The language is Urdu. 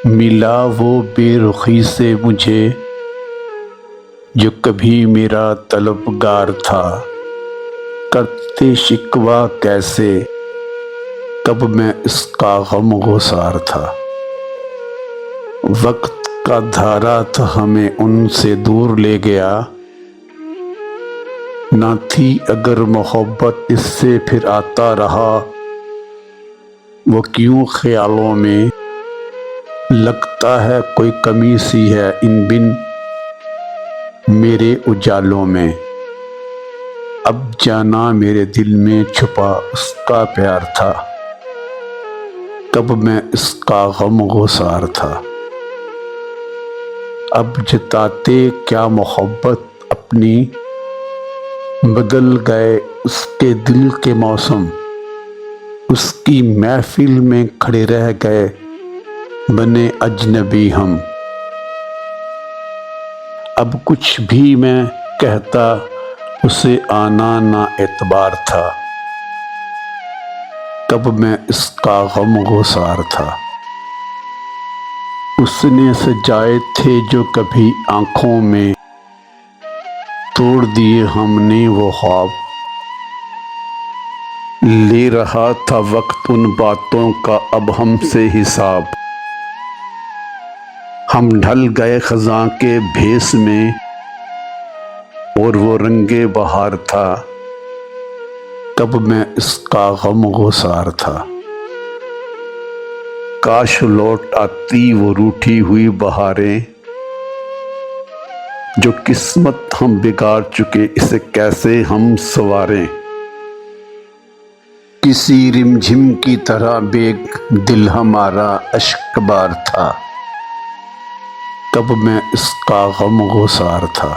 ملا وہ بے رخی سے مجھے جو کبھی میرا طلبگار تھا، کرتے شکوہ کیسے کب میں اس کا غم گسار تھا۔ وقت کا دھارا تھا ہمیں ان سے دور لے گیا، نہ تھی اگر محبت اس سے پھر آتا رہا، وہ کیوں خیالوں میں لگتا ہے کوئی کمی سی ہے ان بن میرے اجالوں میں۔ اب جانا میرے دل میں چھپا اس کا پیار تھا، کب میں اس کا غم گسار تھا۔ اب جتاتے کیا محبت اپنی، بدل گئے اس کے دل کے موسم، اس کی محفل میں کھڑے رہ گئے بنے اجنبی ہم۔ اب کچھ بھی میں کہتا اسے آنا نا اعتبار تھا، کب میں اس کا غم گسار تھا۔ اس نے سجائے تھے جو کبھی آنکھوں میں، توڑ دیے ہم نے وہ خواب، لے رہا تھا وقت ان باتوں کا اب ہم سے حساب۔ ہم ڈھل گئے خزاں کے بھیس میں اور وہ رنگے بہار تھا، کب میں اس کا غم گسار تھا۔ کاش لوٹ آتی وہ روٹھی ہوئی بہاریں، جو قسمت ہم بگاڑ چکے اسے کیسے ہم سنواریں۔ کسی رم جھم کی طرح بیگ دل ہمارا اشک بار تھا، کب میں اس کا غم گسار تھا۔